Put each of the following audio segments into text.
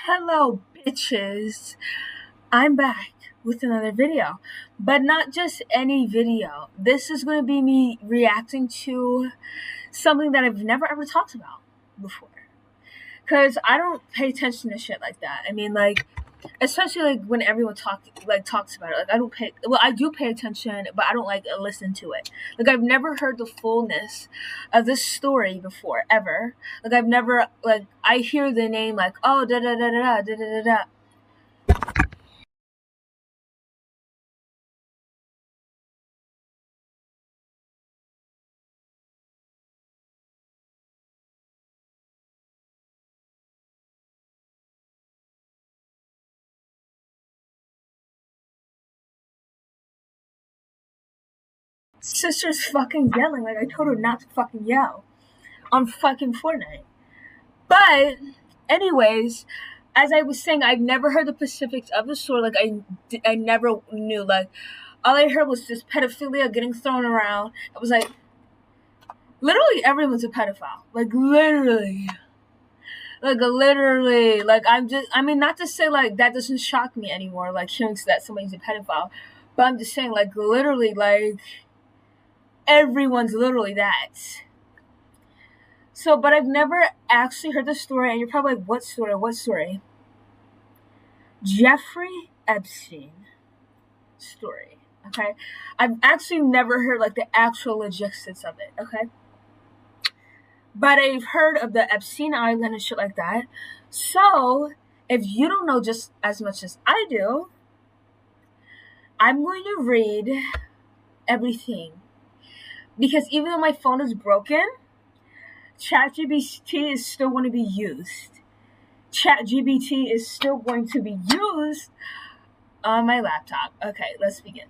Hello, bitches. I'm back with another video, but not just any video. This is going to be me reacting to something that I've never ever talked about before. Because I don't pay attention to shit like that. I mean, especially when everyone talks about it. I don't pay. Well, I do pay attention, but I don't listen to it. I've never heard the fullness of this story before ever. I've never I hear the name oh da da da da da da da da. Sister's fucking yelling. I told her not to fucking yell on fucking Fortnite. But anyways, as I was saying, I've never heard the specifics of the story. I never knew. All I heard was just pedophilia getting thrown around. I was literally everyone's a pedophile. Literally. Literally. I mean, not to say that doesn't shock me anymore, hearing that somebody's a pedophile. But I'm just saying, literally, everyone's literally that. So, but I've never actually heard the story, and you're probably what story? What story? Jeffrey Epstein story, okay? I've actually never heard, the actual logistics of it, okay? But I've heard of the Epstein Island and shit like that. So, if you don't know just as much as I do, I'm going to read everything. Because even though my phone is broken, ChatGPT is still going to be used. ChatGPT is still going to be used on my laptop. Okay, let's begin.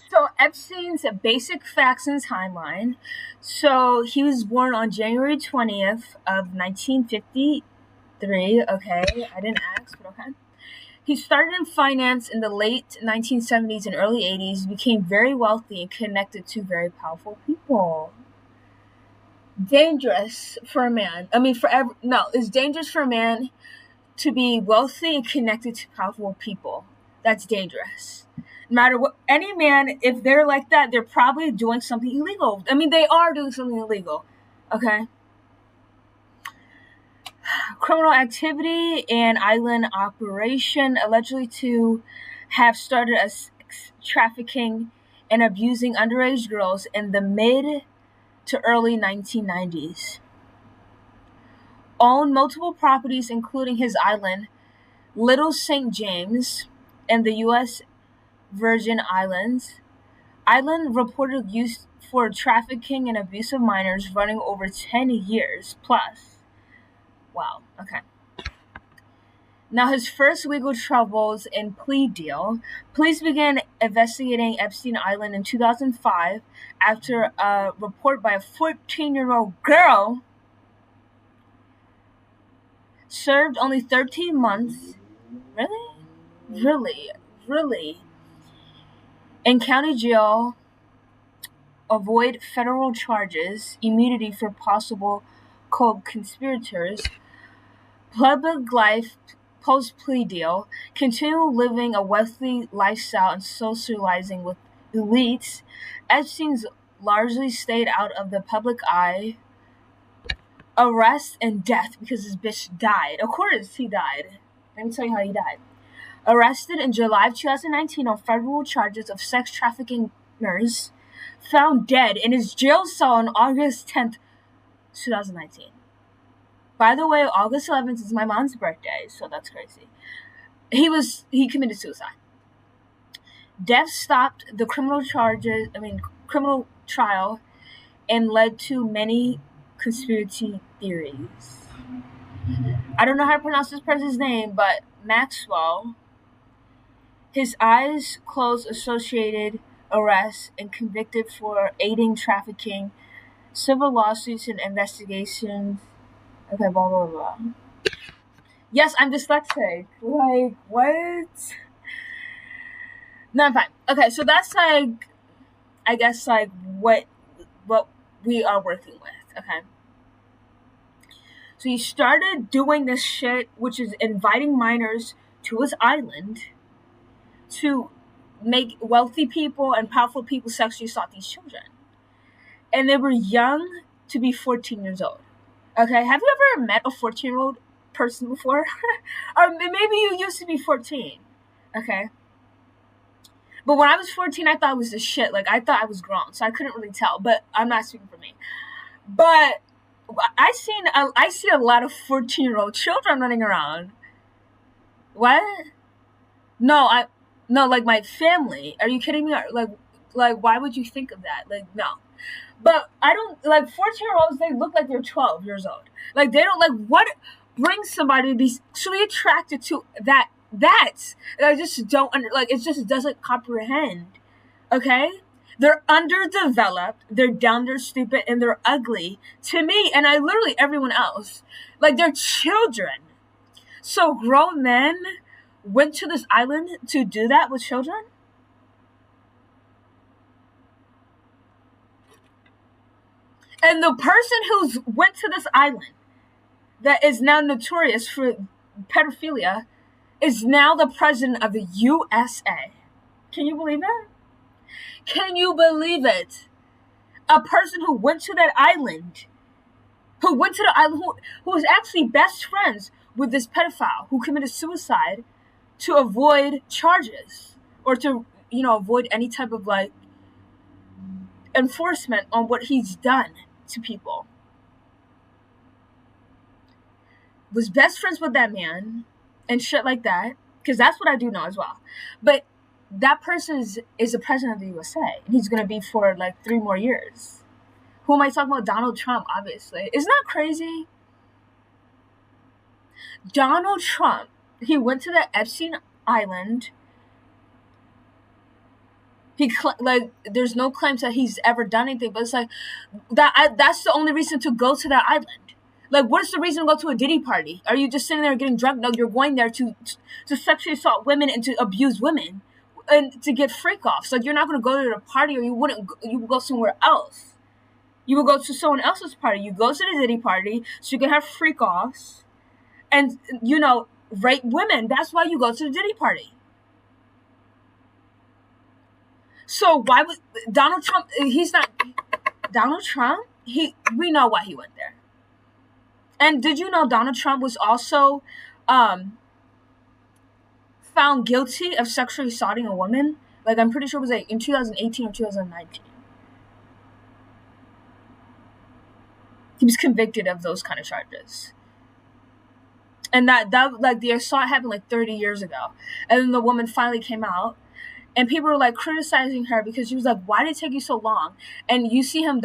So Epstein's basic facts and timeline. So he was born on January 20th of 1953. Okay, I didn't ask, but okay. He started in finance in the late 1970s and early 80s, became very wealthy and connected to very powerful people. Dangerous for a man. I mean, it's dangerous for a man to be wealthy and connected to powerful people. That's dangerous. No matter what, any man, if they're like that, they're probably doing something illegal. I mean, they are doing something illegal. Okay? Criminal activity and island operation allegedly to have started as trafficking and abusing underage girls in the mid to early 1990s. Owned multiple properties, including his island, Little St. James, and the U.S. Virgin Islands. Island reported use for trafficking and abuse of minors running over 10 years plus. Wow, okay. Now, his first legal troubles and plea deal. Police began investigating Epstein Island in 2005 after a report by a 14-year-old girl served only 13 months. Really? Really? In county jail, avoid federal charges, immunity for possible co-conspirators, public life post-plea deal, continue living a wealthy lifestyle and socializing with elites. Epstein's largely stayed out of the public eye. Arrest and death because his bitch died. Of course he died. Let me tell you how he died. Arrested in July of 2019 on federal charges of sex trafficking nurse, found dead in his jail cell on August 10th, 2019. By the way, August 11th is my mom's birthday, so that's crazy. He committed suicide. Death stopped the criminal trial and led to many conspiracy theories. I don't know how to pronounce this person's name, but Maxwell, his eyes closed associated arrests and convicted for aiding trafficking, civil lawsuits and investigations. Okay, blah, blah, blah. Yes, I'm dyslexic. Like, what? No, I'm fine. Okay, so that's like, I guess, like, what we are working with, okay? So he started doing this shit, which is inviting minors to his island to make wealthy people and powerful people sexually assault these children. And they were young to be 14 years old. Okay, have you ever met a 14-year-old person before? Or maybe you used to be 14. Okay. But when I was 14, I thought I was the shit. Like, I thought I was grown, so I couldn't really tell. But I'm not speaking for me. But I see a lot of 14-year-old children running around. What? No, like my family. Are you kidding me? Like, why would you think of that? Like, no. But I don't, like, 14-year-olds, they look like they're 12 years old. Like, they don't, like, what brings somebody to be sexually attracted to that? I just don't, like, it just doesn't comprehend. Okay? They're underdeveloped, they're dumb, they're stupid, and they're ugly to me, and I literally everyone else. Like, they're children. So grown men went to this island to do that with children? And the person who's went to this island that is now notorious for pedophilia is now the president of the USA. Can you believe it? Can you believe it? A person who went to that island, who was actually best friends with this pedophile who committed suicide to avoid charges or to, avoid any type of, like, enforcement on what he's done to people. Was best friends with that man and shit like that, because that's what I do know as well. But that person is the president of the USA, and he's going to be for like 3 more years. Who am I talking about? Donald Trump, obviously. Isn't that crazy? Donald Trump, he went to the Epstein Island. There's no claims that he's ever done anything, but it's like that's the only reason to go to that island. Like, what's the reason to go to a Diddy party? Are you just sitting there getting drunk? No, you're going there to sexually assault women and to abuse women and to get freak offs. Like, you're not going to go to the party, or you would go somewhere else. You would go to someone else's party. You go to the Diddy party so you can have freak offs and, rape women. That's why you go to the Diddy party. So why would Donald Trump? He's not Donald Trump. We know why he went there. And did you know Donald Trump was also found guilty of sexually assaulting a woman? Like, I'm pretty sure it was like in 2018 or 2019. He was convicted of those kind of charges. And that like, the assault happened like 30 years ago. And then the woman finally came out. And people were like criticizing her because she was like, "Why did it take you so long?" And you see him,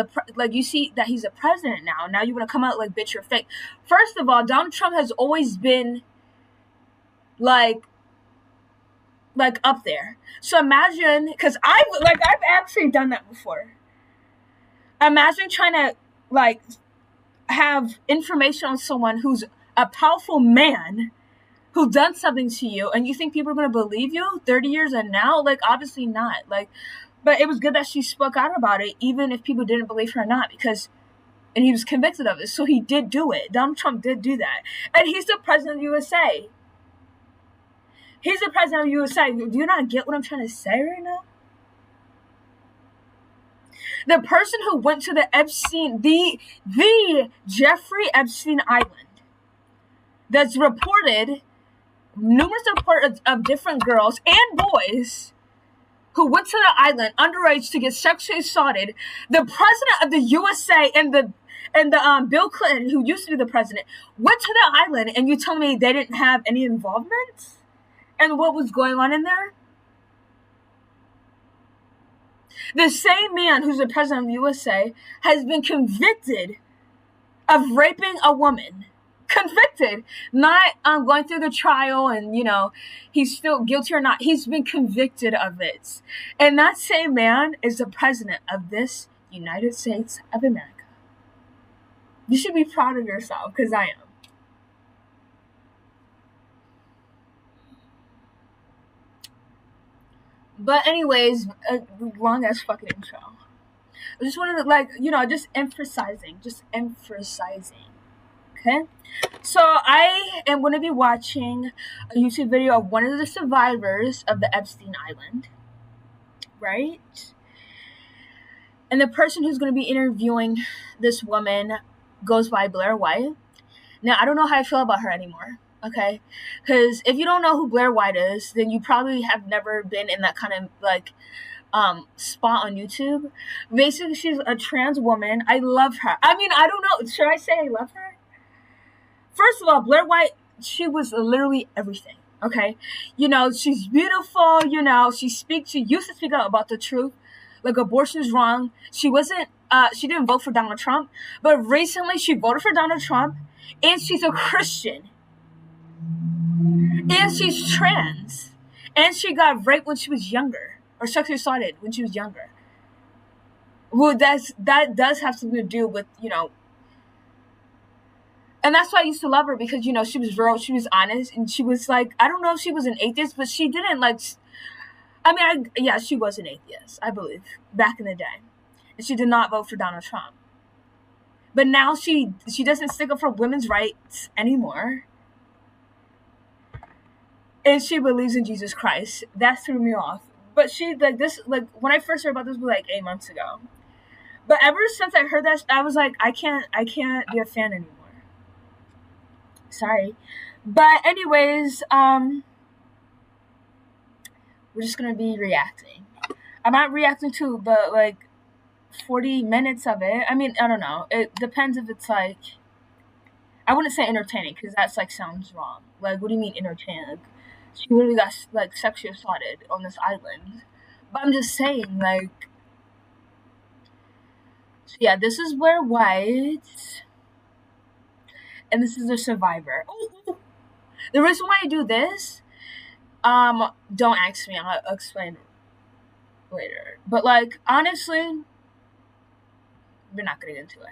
you see that he's a president now. Now you want to come out like, "Bitch, you're fake." First of all, Donald Trump has always been like up there. So imagine, because I've actually done that before. Imagine trying to like have information on someone who's a powerful man who done something to you, and you think people are going to believe you 30 years and now? Like, obviously not. Like, but it was good that she spoke out about it, even if people didn't believe her or not, and he was convicted of it. So he did do it. Donald Trump did do that. And he's the president of the USA. He's the president of the USA. Do you not get what I'm trying to say right now? The person who went to the Epstein, the Jeffrey Epstein Island, that's reported numerous reports of different girls and boys who went to the island underage to get sexually assaulted. The president of the USA and the Bill Clinton, who used to be the president, went to the island, and you tell me they didn't have any involvement in what was going on in there? The same man who's the president of the USA has been convicted of raping a woman. convicted, not going through the trial and, you know, he's still guilty or not. He's been convicted of it. And that same man is the president of this United States of America. You should be proud of yourself, because I am. But anyways, long ass fucking intro. I just wanted to, like, you know, just emphasizing. Okay? So I am going to be watching a YouTube video of one of the survivors of the Epstein Island, right? And the person who's going to be interviewing this woman goes by Blair White. Now, I don't know how I feel about her anymore, okay? Because if you don't know who Blair White is, then you probably have never been in that kind of, like, spot on YouTube. Basically, she's a trans woman. I love her. I mean, I don't know. Should I say I love her? First of all, Blair White, she was literally everything, okay? You know, she's beautiful, you know, she used to speak out about the truth, like abortion is wrong. She didn't vote for Donald Trump, but recently she voted for Donald Trump, and she's a Christian, and she's trans, and she got raped when she was younger, or sexually assaulted when she was younger. Well, that does have something to do with, you know, and that's why I used to love her, because, you know, she was real, she was honest, and she was like, I don't know if she was an atheist, but she didn't, like, I mean, yeah, she was an atheist, I believe, back in the day. And she did not vote for Donald Trump. But now she doesn't stick up for women's rights anymore. And she believes in Jesus Christ. That threw me off. But she, like, this, like, when I first heard about this was, like, 8 months ago. But ever since I heard that, I was like, I can't be a fan anymore. Sorry. But anyways, we're just gonna be reacting. I'm not reacting to the, like, 40 minutes of it. I mean, I don't know. It depends if it's, like, I wouldn't say entertaining, because that's, like, sounds wrong. Like, what do you mean entertaining? Like, she literally got, like, sexually assaulted on this island. But I'm just saying, like, so yeah, this is Blair White, and this is a survivor. Oh, the reason why I do this, don't ask me, I'll explain later. But, like, honestly, we're not gonna get into it.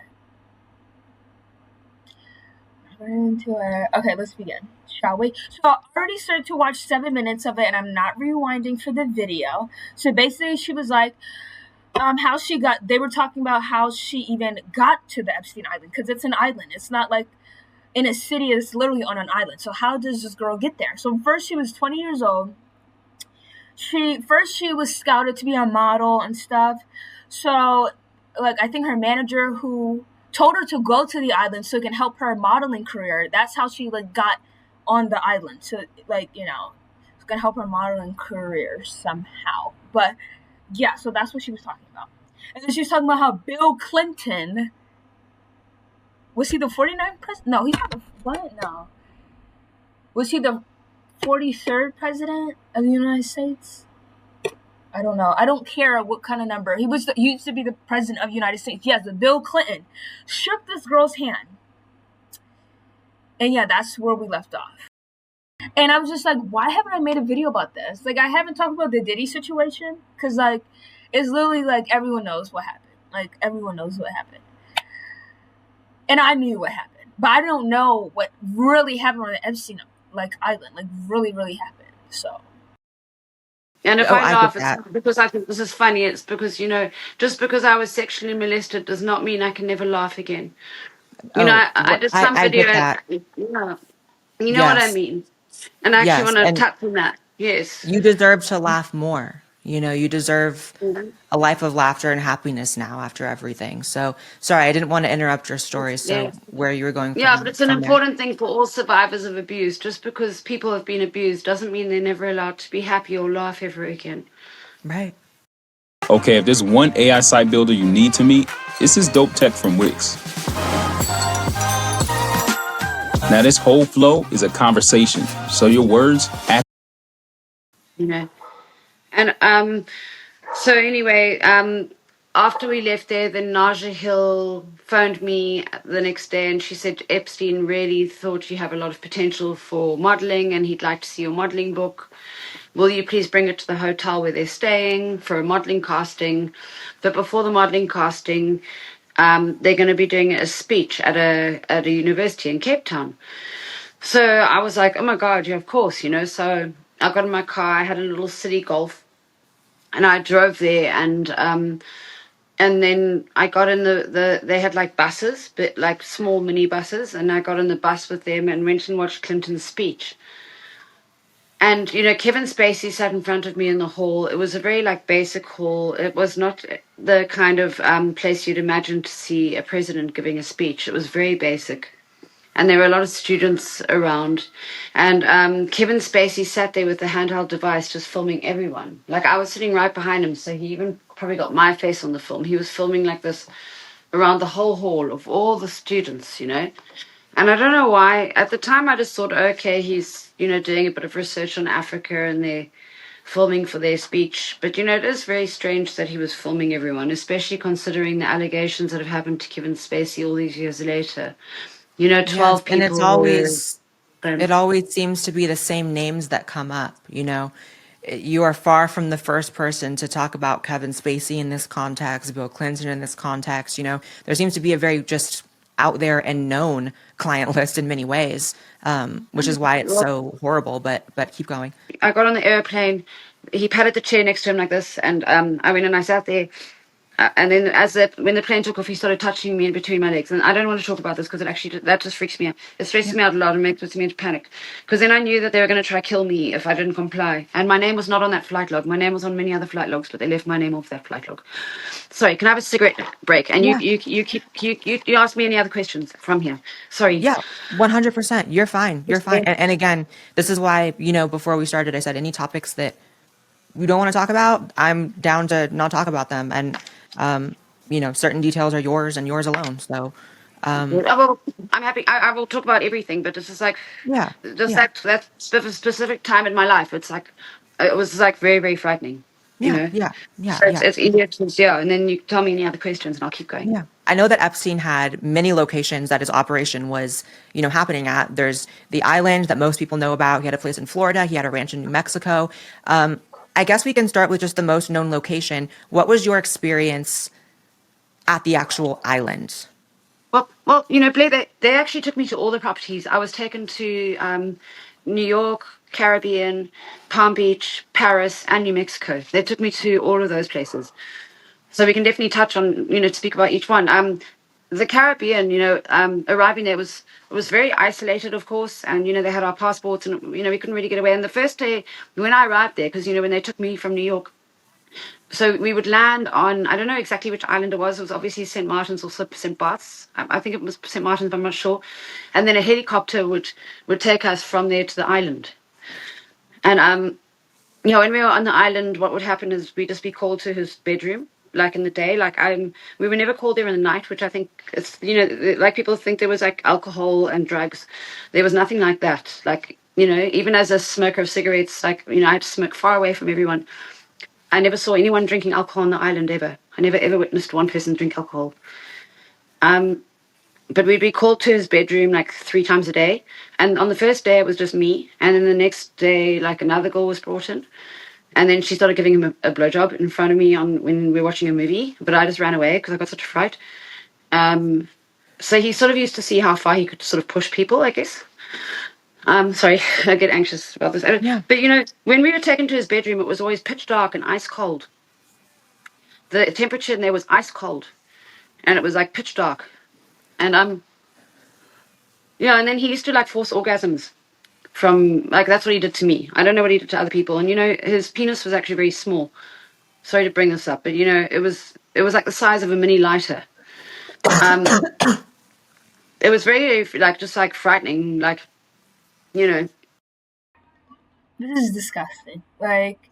Okay, let's begin, shall we? So I already started to watch 7 minutes of it, and I'm not rewinding for the video. So basically, she was like, they were talking about how she even got to the Epstein Island, because it's an island. It's not like in a city, it's literally on an island. So how does this girl get there? So first, she was 20 years old. She was scouted to be a model and stuff. So, like, I think her manager, who told her to go to the island so it can help her modeling career, that's how she, like, got on the island. So, like, you know, it's gonna help her modeling career somehow. But yeah, so that's what she was talking about. And then she was talking about how Bill Clinton, was he the 49th president? No, he's not the, what? No. Was he the 43rd president of the United States? I don't know. I don't care what kind of number. He used to be the president of the United States. Yes, Bill Clinton shook this girl's hand. And yeah, that's where we left off. And I was just like, why haven't I made a video about this? Like, I haven't talked about the Diddy situation, because, like, it's literally, like, everyone knows what happened. Like, everyone knows what happened. And I knew what happened. But I don't know what really happened on the Epstein, like, island. Like, really, really happened. So. And if I laugh, it's not because I think this is funny. It's because, you know, just because I was sexually molested does not mean I can never laugh again. You know, I did some video. You know what I mean? And I actually want to touch on that. Yes. You deserve to laugh more. You know, you deserve a life of laughter and happiness now after everything. So, sorry, I didn't want to interrupt your story. So, where you were going from? Yeah, but it's an important thing for all survivors of abuse. Just because people have been abused doesn't mean they're never allowed to be happy or laugh ever again. Right. Okay, if there's one AI site builder you need to meet, it's this dope tech from Wix. Now, this whole flow is a conversation, so your words act. You know, and so anyway, after we left there, then Naja Hill phoned me the next day and she said Epstein really thought you have a lot of potential for modeling and he'd like to see your modeling book. Will you please bring it to the hotel where they're staying for a modeling casting? But before the modeling casting, they're going to be doing a speech at a university in Cape Town. So I was like, oh my God, yeah, of course, you know. So I got in my car, I had a little city golf, and I drove there and then I got in they had like buses, but like small mini buses, and I got in the bus with them and went and watched Clinton's speech. And you know, Kevin Spacey sat in front of me in the hall. It was a very like basic hall. It was not the kind of place you'd imagine to see a president giving a speech. It was very basic. And there were a lot of students around. And Kevin Spacey sat there with a handheld device just filming everyone. Like I was sitting right behind him, so he even probably got my face on the film. He was filming like this around the whole hall of all the students, you know. And I don't know why. At the time, I just thought, okay, he's, you know, doing a bit of research on Africa and they're filming for their speech. But, you know, it is very strange that he was filming everyone, especially considering the allegations that have happened to Kevin Spacey all these years later. You know, Yes, 12 and people were. it always seems to be the same names that come up, you know. You are far from the first person to talk about Kevin Spacey in this context, Bill Clinton in this context, you know. There seems to be a very just out there and known client list in many ways, which is why it's so horrible, but keep going. I got on the airplane. He patted the chair next to him like this, and I went and I sat there. And then when the plane took off, he started touching me in between my legs. And I don't want to talk about this because that just freaks me out. It stresses me out a lot and makes me into panic. Because then I knew that they were going to try to kill me if I didn't comply. And my name was not on that flight log. My name was on many other flight logs, but they left my name off that flight log. Sorry, can I have a cigarette break? And Yeah. you ask me any other questions from here. Sorry. Yeah, 100%. You're fine. You're fine. And again, this is why, you know, before we started, I said any topics that we don't want to talk about, I'm down to not talk about them. And, you know, certain details are yours and yours alone. So, Well, I'm happy. I will talk about everything, but it's just like, yeah, just yeah, that specific time in my life. It's like, it was like very, very frightening, you yeah, know? yeah, yeah, So yeah, it's easier to, yeah. And then you tell me any other questions and I'll keep going. yeah. I know that Epstein had many locations that his operation was, you know, happening at. There's the island that most people know about. He had a place in Florida. He had a ranch in New Mexico. I guess we can start with just the most known location. What was your experience at the actual island? Well, you know, Blair, they actually took me to all the properties. I was taken to New York, Caribbean, Palm Beach, Paris, and New Mexico. They took me to all of those places. So we can definitely touch on, you know, to speak about each one. The Caribbean, you know, arriving there was very isolated, of course, and you know they had our passports, and you know we couldn't really get away. And the first day when I arrived there, because you know when they took me from New York, so we would land on, I don't know exactly which island it was. It was obviously St. Martin's or St. Bart's. I think it was St. Martin's, but I'm not sure. And then a helicopter would take us from there to the island. And you know, when we were on the island, what would happen is we'd just be called to his bedroom, like in the day. Like we were never called there in the night, which I think it's, you know, like people think there was like alcohol and drugs. There was nothing like that. Like, you know, even as a smoker of cigarettes, like, you know, I had to smoke far away from everyone. I never saw anyone drinking alcohol on the island ever. I never ever witnessed one person drink alcohol. But we'd be called to his bedroom like 3 times a day. And on the first day, it was just me. And then the next day, like another girl was brought in. And then she started giving him a blowjob in front of me when we were watching a movie. But I just ran away because I got such a fright. So he sort of used to see how far he could sort of push people, I guess. Sorry, I get anxious about this. Yeah. But, you know, when we were taken to his bedroom, it was always pitch dark and ice cold. The temperature in there was ice cold. And it was like pitch dark. And yeah, and then he used to like force orgasms from, like, that's what he did to me. I don't know what he did to other people. And, you know, his penis was actually very small. Sorry to bring this up, but, you know, it was like the size of a mini lighter. It was very, like, just like frightening, like, you know. This is disgusting. Like,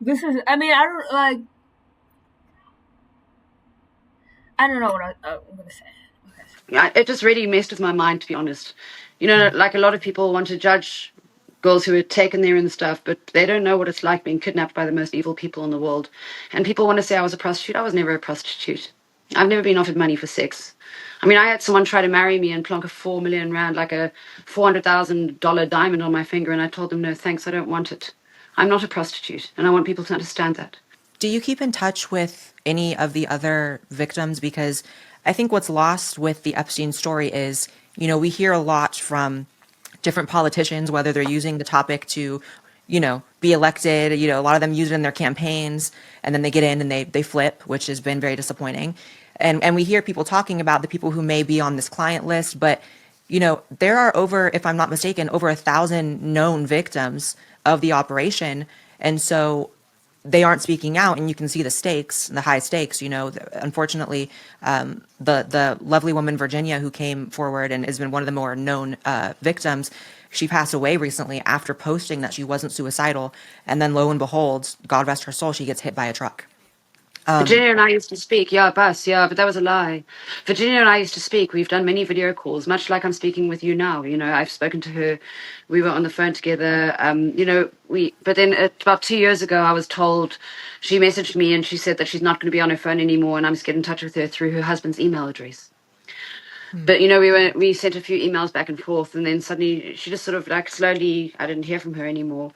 this is. I mean, I don't like. I don't know what I'm gonna say. Yeah, it just really messed with my mind, to be honest. You know, like a lot of people want to judge girls who were taken there and stuff, but they don't know what it's like being kidnapped by the most evil people in the world. And people want to say I was a prostitute. I was never a prostitute. I've never been offered money for sex. I mean, I had someone try to marry me and plonk a 4 million rand, like a $400,000 diamond on my finger, and I told them, no, thanks, I don't want it. I'm not a prostitute, and I want people to understand that. Do you keep in touch with any of the other victims? Because I think what's lost with the Epstein story is, we hear a lot from different politicians, whether they're using the topic to, be elected. A lot of them use it in their campaigns, and then they get in and they flip, which has been very disappointing. And we hear people talking about the people who may be on this client list, but there are over, if I'm not mistaken, over 1,000 known victims of the operation. And so they aren't speaking out, and you can see the stakes, the high stakes. Unfortunately, the lovely woman Virginia, who came forward and has been one of the more known victims, she passed away recently after posting that she wasn't suicidal, and then lo and behold, God rest her soul, she gets hit by a truck. Virginia and I used to speak, but that was a lie. Virginia and I used to speak. We've done many video calls, much like I'm speaking with you now. I've spoken to her. We were on the phone together. But then about 2 years ago, I was told, she messaged me and she said that she's not going to be on her phone anymore, and I'm to get in touch with her through her husband's email address. But we sent a few emails back and forth, and then suddenly she just sort of like slowly, I didn't hear from her anymore.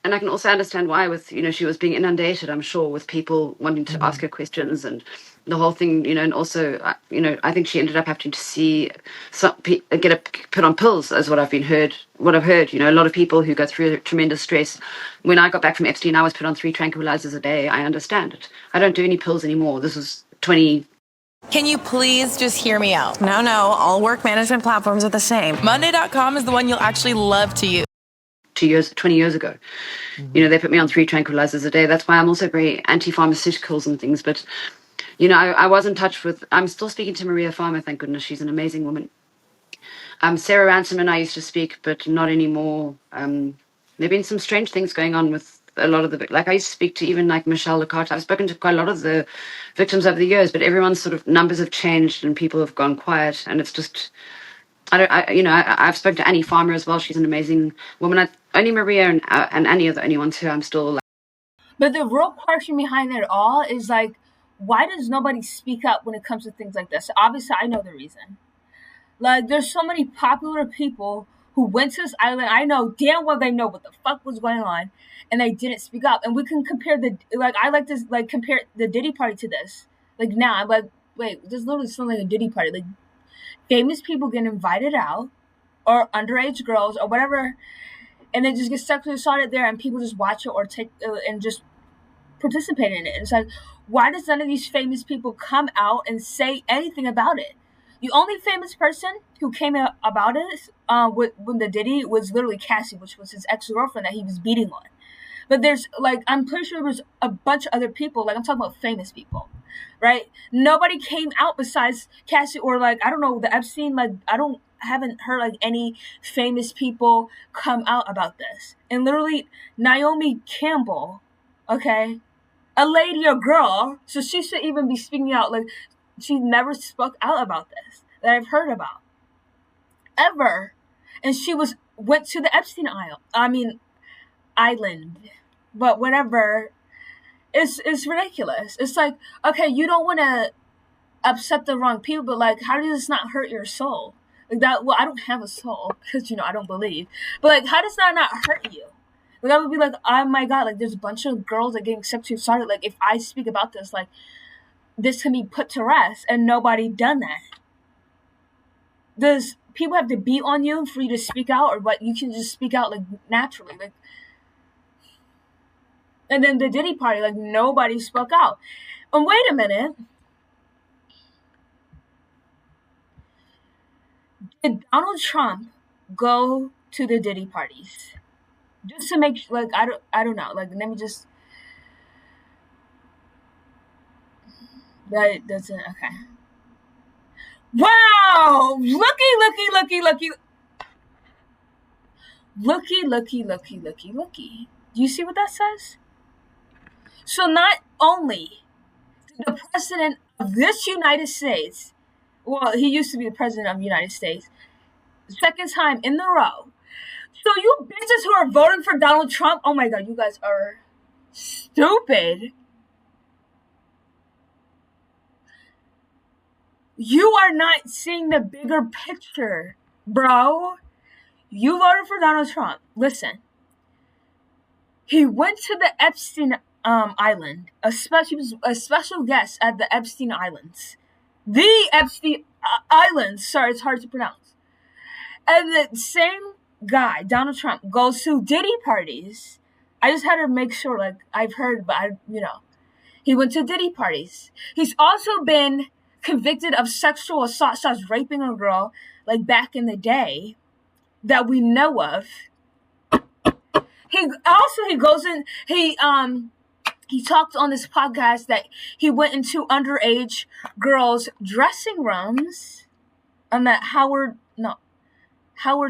And I can also understand why, with she was being inundated, I'm sure, with people wanting to ask her questions and the whole thing, and also I think she ended up having to see put on pills, as what I've heard. A lot of people who go through tremendous stress. When I got back from Epstein, I was put on 3 tranquilizers a day. I understand it. I don't do any pills anymore. This was 20. Can you please just hear me out? No, all work management platforms are the same. Monday.com is the one you'll actually love to use. 20 years ago. They put me on 3 tranquilizers a day. That's why I'm also very anti-pharmaceuticals and things. But, I was in touch with, I'm still speaking to Maria Farmer, thank goodness. She's an amazing woman. Sarah Ransom and I used to speak, but not anymore. There've been some strange things going on with a lot of the, like I used to speak to even like Michelle Lecarte. I've spoken to quite a lot of the victims over the years, but everyone's sort of numbers have changed and people have gone quiet, and it's just, I've spoken to Annie Farmer as well. She's an amazing woman. Only Maria and Annie are the only ones who I'm still like. But the real question behind it all is like, why does nobody speak up when it comes to things like this? Obviously, I know the reason. Like, there's so many popular people who went to this island. I know damn well they know what the fuck was going on, and they didn't speak up. And we can compare I like to compare the Diddy party to this. Like, now I'm like, wait, there's literally something like a Diddy party. Like, famous people get invited out, or underage girls, or whatever, and they just get sexually assaulted there, and people just watch it or take and just participate in it. It's like, why does none of these famous people come out and say anything about it? The only famous person who came out about it when the Diddy was literally Cassie, which was his ex-girlfriend that he was beating on. But there's I'm pretty sure there's a bunch of other people. I'm talking about famous people, right? Nobody came out besides Cassie or I don't know, the Epstein. Haven't heard any famous people come out about this. And literally Naomi Campbell, okay, a lady or girl, so she should even be speaking out. She never spoke out about this that I've heard about ever, and she went to the Epstein island, but whatever. It's ridiculous. It's like, okay, you don't want to upset the wrong people, but how does this not hurt your soul? Well, I don't have a soul because I don't believe, but how does that not hurt you? I would be like, oh my god, there's a bunch of girls that are getting sexually assaulted. If I speak about this, this can be put to rest, and nobody done that. Does people have to beat on you for you to speak out, or what? You can just speak out naturally, And then the Diddy party, nobody spoke out. And wait a minute, did Donald Trump go to the Diddy parties? Just to make I don't know. Let me just. That doesn't okay. Wow! Looky. Do you see what that says? So not only did the president of this United States, well, he used to be the president of the United States, second time in a row, So you bitches who are voting for Donald Trump, oh my god, you guys are stupid. You are not seeing the bigger picture, bro. You voted for Donald Trump. Listen. He went to the Epstein Island. He was a special guest at the Epstein Islands. The Epstein Islands. Sorry, it's hard to pronounce. And the same guy, Donald Trump, goes to Diddy parties. I just had to make sure, like, I've heard, but he went to Diddy parties. He's also been convicted of sexual assault, such raping a girl, like back in the day, that we know of. He talked on this podcast that he went into underage girls' dressing rooms on that Howard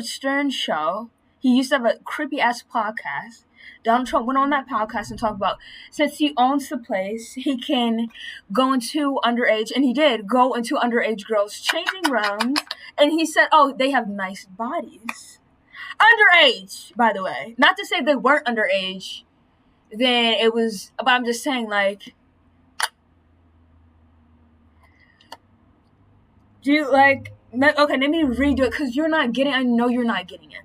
Stern show. He used to have a creepy ass podcast. Donald Trump went on that podcast and talked about, since he owns the place, he can go into underage, and he did go into underage girls' changing rooms, and he said, oh, they have nice bodies. Underage, by the way. Not to say they weren't underage, then it was, but I'm just saying, like, okay, let me redo it, because I know you're not getting it.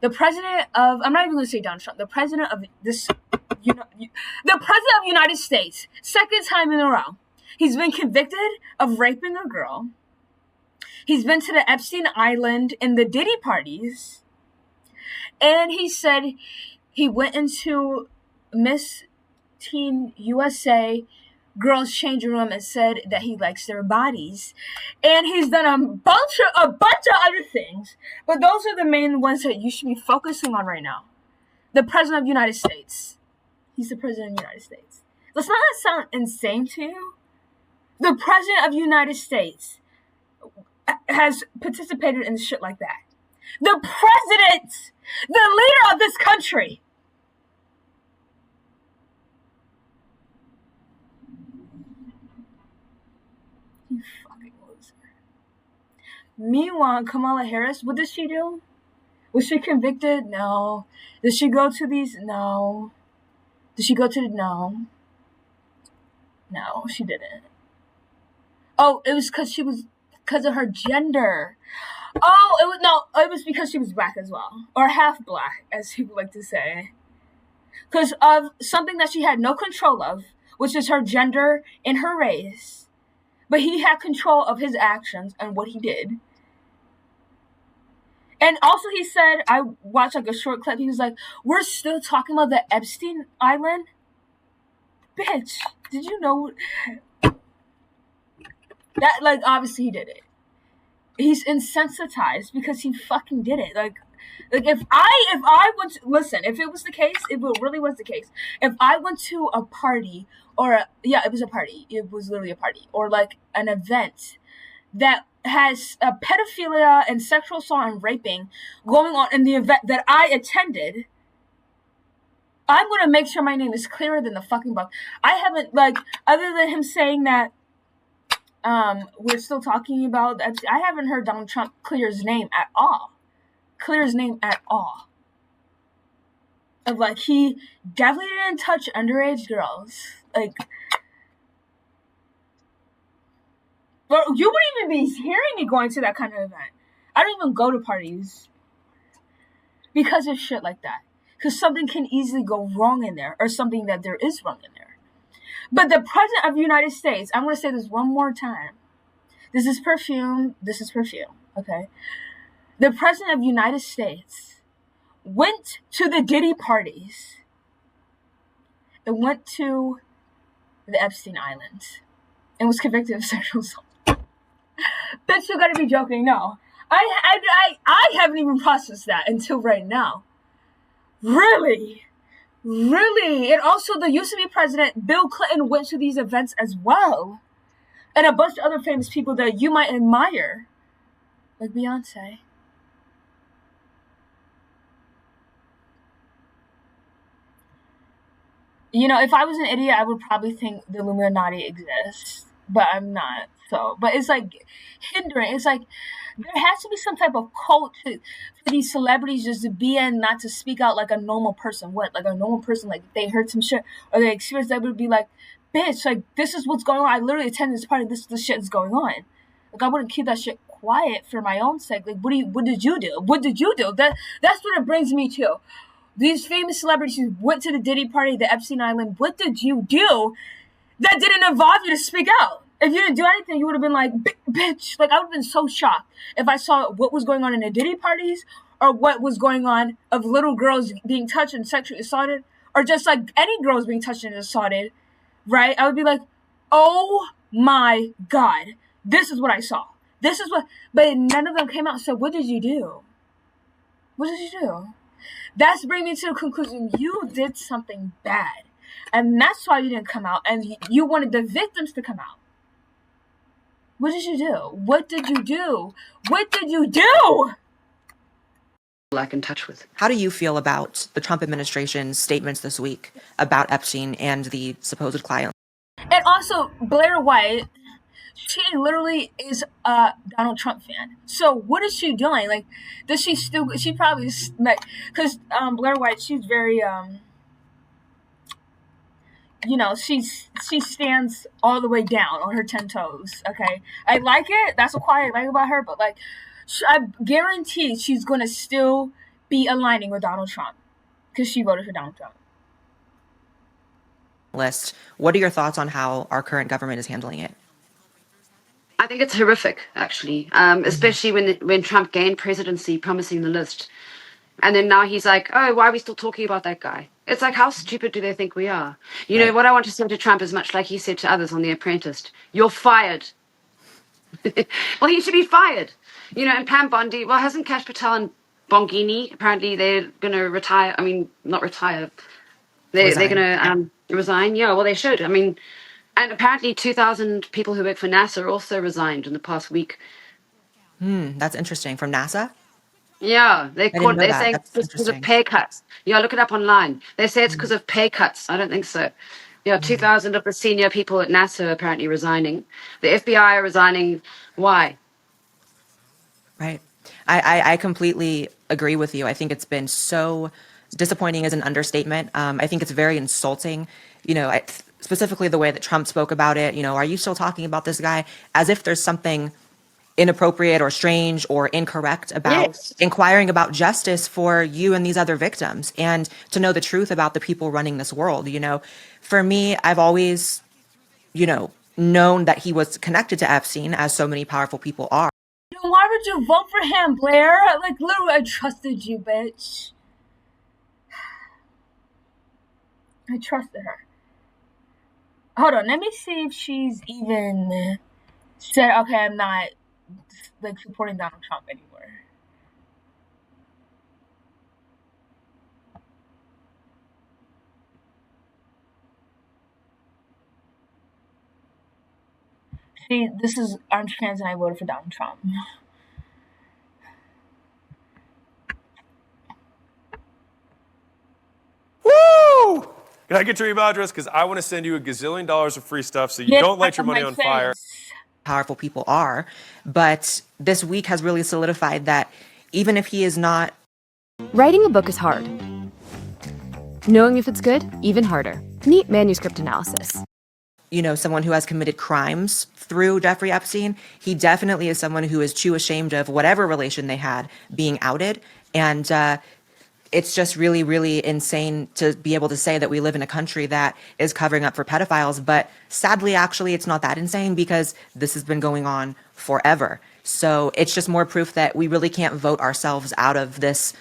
The president of, I'm not even going to say Donald Trump, the president of the president of the United States, second time in a row, he's been convicted of raping a girl. He's been to the Epstein Island in the Diddy parties. And he said he went into Miss Teen USA girls' changing room and said that he likes their bodies. And he's done a bunch of other things. But those are the main ones that you should be focusing on right now. The President of the United States. He's the President of the United States. Does not that sound insane to you? The President of the United States has participated in shit like that. The President! The leader of this country! You fucking loser. Meanwhile, Kamala Harris, what did she do? Was she convicted? No. Did she go to these? No. Did she go to the? No. No, she didn't. Oh, it was because of her gender. Oh, it was because she was black as well. Or half black, as people like to say. Because of something that she had no control of, which is her gender and her race. But he had control of his actions and what he did. And also he said, I watched like a short clip, he was like, we're still talking about the Epstein Island? Bitch, did you know that, like, obviously he did it. He's insensitized because he fucking did it. Like if I went to, listen, if it was the case, if it really was the case, if I went to a party it was a party. It was literally a party, or like an event that has a pedophilia and sexual assault and raping going on in the event that I attended, I'm gonna make sure my name is clearer than the fucking book. I haven't, like, other than him saying that we're still talking about Epstein, I haven't heard Donald Trump clear his name at all. Of like, he definitely didn't touch underage girls. Like, well, you wouldn't even be hearing me going to that kind of event. I don't even go to parties because of shit like that. Because something can easily go wrong in there, or something that there is wrong in there. But the President of the United States, I'm going to say this one more time. This is perfume, okay? The President of the United States went to the Diddy parties and went to the Epstein Island and was convicted of sexual assault. Bitch, you gotta be joking. No. I haven't even processed that until right now. Really? And also, the used-to-be president, Bill Clinton, went to these events as well. And a bunch of other famous people that you might admire. Like Beyonce. You know, if I was an idiot, I would probably think the Illuminati exists. but I'm not. So, but it's like hindering. It's like there has to be some type of cult for these celebrities just to be in, not to speak out like a normal person. What, like a normal person, like if they heard some shit or they experienced that, would be like, bitch, like this is what's going on. I literally attended this party. This shit is going on. Like I wouldn't keep that shit quiet for my own sake. Like what did you do? What did you do? That's what it brings me to. These famous celebrities who went to the Diddy party, the Epstein Island. What did you do that didn't involve you to speak out? If you didn't do anything, you would have been like, bitch. Like, I would have been so shocked if I saw what was going on in the Diddy parties or what was going on of little girls being touched and sexually assaulted or just like any girls being touched and assaulted, right? I would be like, oh my God, this is what I saw. This is what, but none of them came out and said, what did you do? What did you do? That's bringing me to the conclusion, you did something bad. And that's why you didn't come out and you wanted the victims to come out. What did you do? What did you do? What did you do? Like in touch with. How do you feel about the Trump administration's statements this week about Epstein and the supposed client? And also, Blair White, she literally is a Donald Trump fan. So what is she doing? Like, does she still? She probably because Blair White, she's very she stands all the way down on her 10 toes. Okay, I like it. That's what I like about her. But like, I guarantee she's gonna still be aligning with Donald Trump because she voted for Donald Trump. List. What are your thoughts on how our current government is handling it? I think it's horrific, actually, especially when Trump gained presidency, promising the list. And then now he's like, oh, why are we still talking about that guy? It's like, how stupid do they think we are? You know, what I want to say to Trump is much like he said to others on The Apprentice. You're fired. Well, he should be fired. You know, and Pam Bondi, well, hasn't Kash Patel and Bongini, apparently they're going to retire. I mean, not retire. They're going to resign. Yeah, well, they should. I mean, and apparently 2,000 people who work for NASA also resigned in the past week. That's interesting. From NASA? Yeah, they're saying it's because of pay cuts. Yeah, look it up online. They say it's because of pay cuts. I don't think so. Yeah, 2,000 of the senior people at NASA are apparently resigning. The FBI are resigning. Why? Right. I completely agree with you. I think it's been so disappointing as an understatement. I think it's very insulting, specifically the way that Trump spoke about it. Are you still talking about this guy? As if there's something inappropriate or strange or incorrect about inquiring about justice for you and these other victims and to know the truth about the people running this world. For me, I've always, known that he was connected to Epstein, as so many powerful people are. Why would you vote for him, Blair? Like, literally, I trusted you, bitch. I trusted her. Hold on, let me see if she's even said, okay, I'm not like supporting Donald Trump anymore. See, this is I'm trans and I voted for Donald Trump. Woo! Can I get your email address? Because I want to send you $1 gazillion of free stuff so you don't light your money on fire. Powerful people are, but this week has really solidified that even if he is not... Writing a book is hard. Knowing if it's good, even harder. Neat manuscript analysis. Someone who has committed crimes through Jeffrey Epstein, he definitely is someone who is too ashamed of whatever relation they had being outed. And it's just really, really insane to be able to say that we live in a country that is covering up for pedophiles. But sadly, actually, it's not that insane because this has been going on forever. So it's just more proof that we really can't vote ourselves out of this,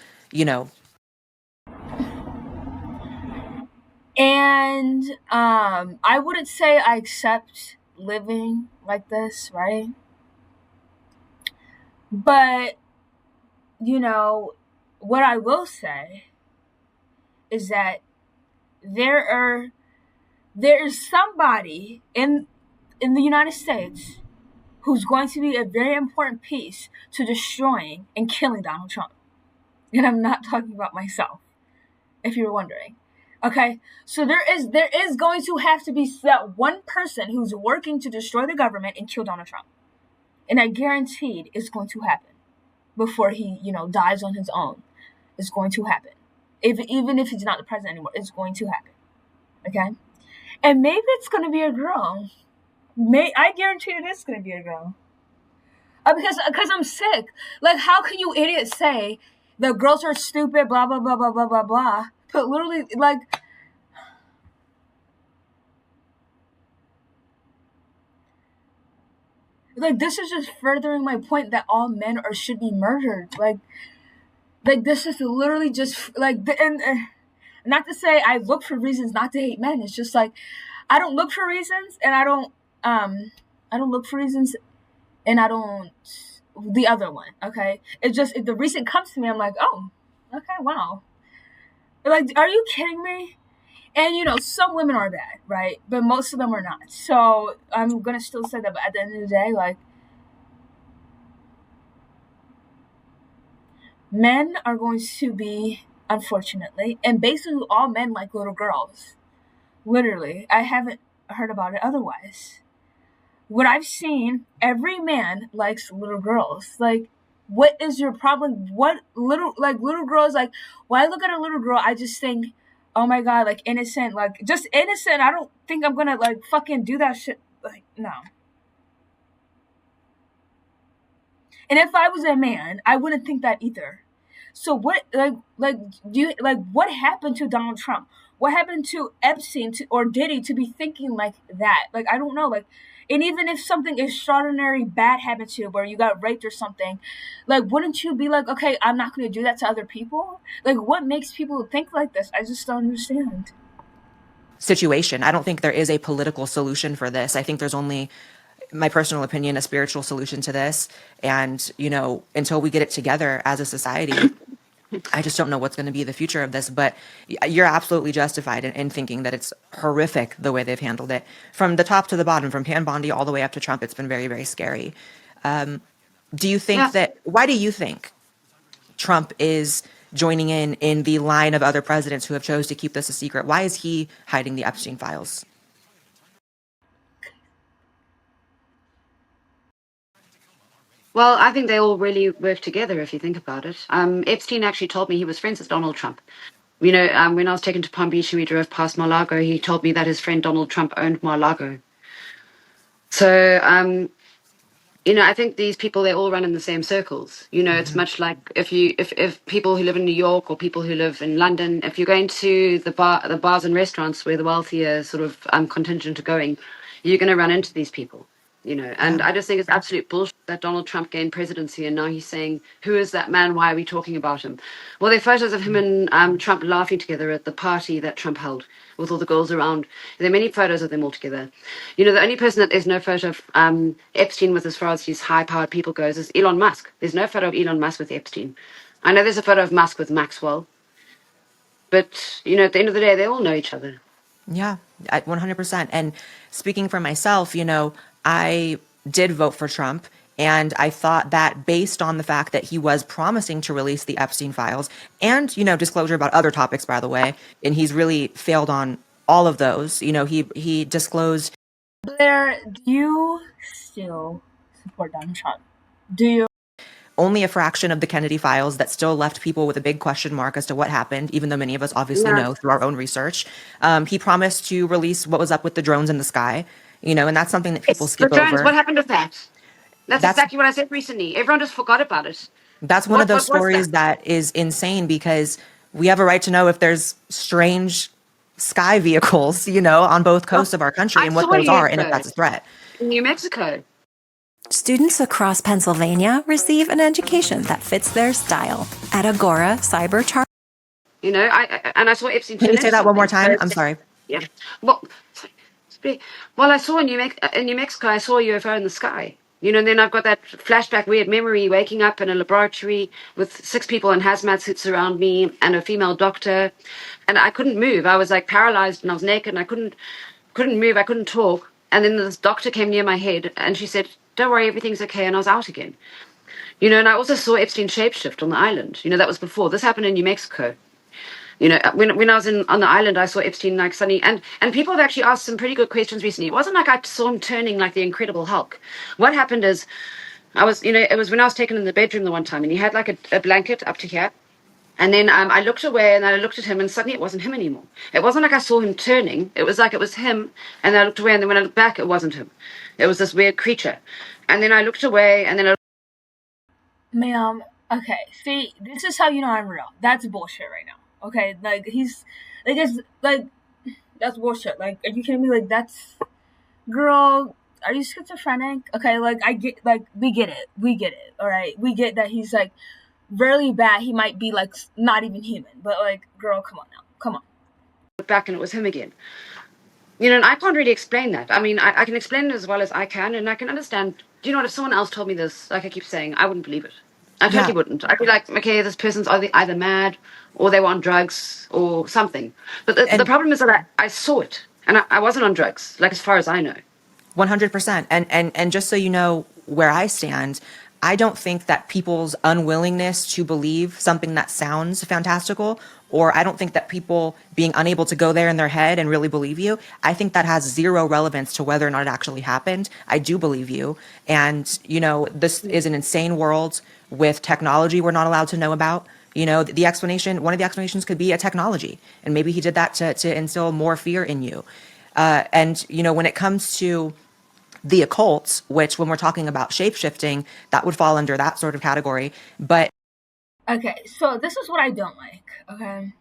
And I wouldn't say I accept living like this, right? But, what I will say is that there is somebody in the United States who's going to be a very important piece to destroying and killing Donald Trump. And I'm not talking about myself, if you're wondering. Okay, so there is going to have to be that one person who's working to destroy the government and kill Donald Trump, and I guaranteed it's going to happen before he dies on his own. It's going to happen, even if he's not the president anymore. It's going to happen. Okay, and maybe it's going to be a girl. I guarantee it is going to be a girl. Because I'm sick. Like, how can you idiots say the girls are stupid, blah blah blah blah blah blah blah? But literally, like this is just furthering my point that all men should be murdered. Like this is literally just and not to say I look for reasons not to hate men. It's just like I don't look for reasons, and I don't look for reasons, and I don't the other one. Okay, it's just if the reason comes to me, I'm like, oh, okay, wow. Like, are you kidding me? And some women are bad, right? But most of them are not. So I'm gonna still say that. But at the end of the day, like, men are going to be, unfortunately, and basically all men like little girls. Literally, I haven't heard about it otherwise. What I've seen, every man likes little girls. Like, what is your problem? What little girls, like, when I look at a little girl, I just think, oh my god, like, innocent, like, just innocent. I don't think I'm gonna, like, fucking do that shit. Like, no. And if I was a man, I wouldn't think that either. So what, what happened to Donald Trump? What happened to Epstein or Diddy to be thinking like that? Like, I don't know, like, and even if something extraordinary bad happened to you, where you got raped or something, like, wouldn't you be like, okay, I'm not going to do that to other people? Like, what makes people think like this? I just don't understand. Situation. I don't think there is a political solution for this. I think there's only, my personal opinion, a spiritual solution to this. And, until we get it together as a society, I just don't know what's going to be the future of this. But you're absolutely justified in thinking that it's horrific the way they've handled it. From the top to the bottom, from Pam Bondi all the way up to Trump, it's been very, very scary. Do you think why do you think Trump is joining in the line of other presidents who have chose to keep this a secret? Why is he hiding the Epstein files? Well, I think they all really work together if you think about it. Epstein actually told me he was friends with Donald Trump. When I was taken to Palm Beach and we drove past Mar-a-Lago, he told me that his friend Donald Trump owned Mar-a-Lago. So, I think these people, they all run in the same circles. It's much like if people who live in New York or people who live in London, if you're going to the bars and restaurants where the wealthier sort of contingent are going, you're going to run into these people. And I just think it's absolute bullshit that Donald Trump gained presidency and now he's saying, who is that man? Why are we talking about him? Well, there are photos of him and Trump laughing together at the party that Trump held with all the girls around. There are many photos of them all together. The only person that there's no photo of Epstein with as far as his high-powered people goes is Elon Musk. There's no photo of Elon Musk with Epstein. I know there's a photo of Musk with Maxwell. But, at the end of the day, they all know each other. Yeah, 100%. And speaking for myself, I did vote for Trump. And I thought that based on the fact that he was promising to release the Epstein files and, disclosure about other topics, by the way, and he's really failed on all of those. He disclosed. Blair, do you still support Donald Trump? Do you? Only a fraction of the Kennedy files that still left people with a big question mark as to what happened, even though many of us obviously know through our own research. He promised to release what was up with the drones in the sky, and that's something that people skip the drones, over. What happened with that? That's exactly what I said recently. Everyone just forgot about it. That's one of those stories that is insane because we have a right to know if there's strange sky vehicles, on both coasts of our country and what those are and if that's a threat. In New Mexico. Students across Pennsylvania receive an education that fits their style at Agora Cyber Charter. I saw Epstein. Can you say that one more time? I'm sorry. Yeah. Well, I saw in New Mexico, I saw a UFO in the sky. And then I've got that flashback weird memory waking up in a laboratory with 6 people in hazmat suits around me and a female doctor. And I couldn't move. I was like paralyzed and I was naked and I couldn't move. I couldn't talk. And then this doctor came near my head and she said, don't worry, everything's okay. And I was out again. And I also saw Epstein shapeshift on the island. That was before. This happened in New Mexico. When I was on the island, I saw Epstein like suddenly, and people have actually asked some pretty good questions recently. It wasn't like I saw him turning like the Incredible Hulk. What happened is, it was when I was taken in the bedroom the one time, and he had like a blanket up to here. And then I looked away and I looked at him, and suddenly it wasn't him anymore. It wasn't like I saw him turning. It was like it was him. And then I looked away, and then when I looked back, it wasn't him. It was this weird creature. And then I looked away, and then Ma'am, okay, see, this is how you know I'm real. That's bullshit right now. Okay, like that's bullshit. Like, are you kidding me? Like, that's, girl, are you schizophrenic? Okay, like, we get it. All right, we get that he's like really bad. He might be like not even human, but like, girl, come on now, come on. Back, and it was him again. And I can't really explain that. I mean, I can explain it as well as I can, and I can understand. Do you know what? If someone else told me this, like I keep saying, I wouldn't believe it. I totally wouldn't. I'd be like, okay, this person's either mad or they were on drugs or something. But the problem is that I saw it, and I wasn't on drugs, like as far as I know. 100%. And just so you know where I stand, I don't think that people's unwillingness to believe something that sounds fantastical, or I don't think that people being unable to go there in their head and really believe you, I think that has zero relevance to whether or not it actually happened. I do believe you. And, this is an insane world with technology we're not allowed to know about. The explanation, one of the explanations could be a technology. And maybe he did that to instill more fear in you. And, when it comes to the occult, which when we're talking about shape shifting, that would fall under that sort of category. But okay, so this is what I don't like. Okay,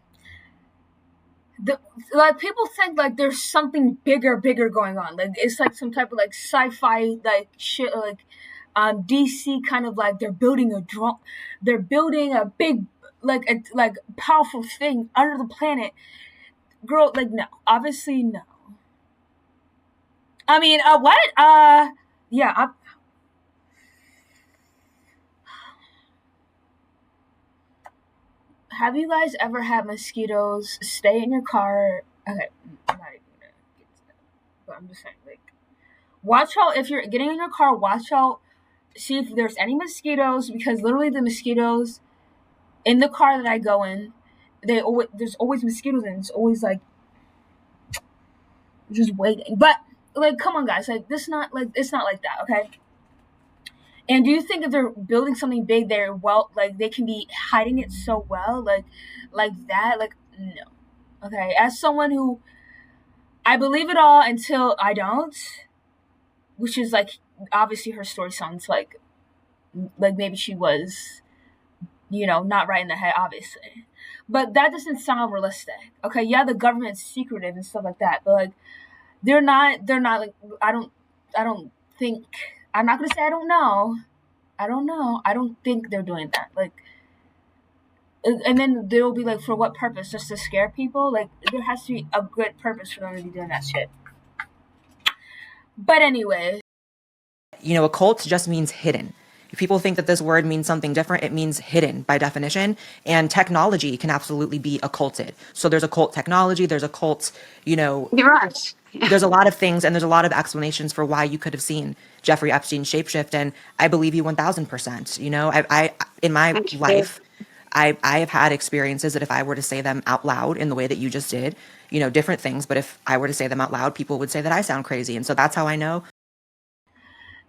like people think like there's something bigger going on. Like it's like some type of like sci-fi like shit, like DC kind of like they're building a big like powerful thing under the planet. Girl, like no, obviously no. I mean, what? Yeah. Have you guys ever had mosquitoes stay in your car? Okay, I'm not even gonna get to that, but I'm just saying, like, watch out if you're getting in your car. Watch out, see if there's any mosquitoes, because literally the mosquitoes in the car that I go in, there's always mosquitoes, and it's always like just waiting. But like, come on, guys, like this not like it's not like that, okay? And do you think if they're building something big, they're like they can be hiding it so well, like that? Like no, okay. As someone who I believe it all until I don't, which is like obviously her story sounds like maybe she was, not right in the head, obviously, but that doesn't sound realistic. Okay, yeah, the government's secretive and stuff like that, but like they're not like I don't think. I'm not gonna say I don't know. I don't know. I don't think they're doing that. Like, and then they'll be like, for what purpose? Just to scare people? Like, there has to be a good purpose for them to be doing that shit. But anyway. Occult just means hidden. If people think that this word means something different, it means hidden by definition. And technology can absolutely be occulted. So there's occult technology, there's occult, You're right. There's a lot of things and there's a lot of explanations for why you could have seen Jeffrey Epstein shapeshift. And I believe you 1000%. I in my life, I have had experiences that if I were to say them out loud in the way that you just did, different things. But if I were to say them out loud, people would say that I sound crazy. And so that's how I know.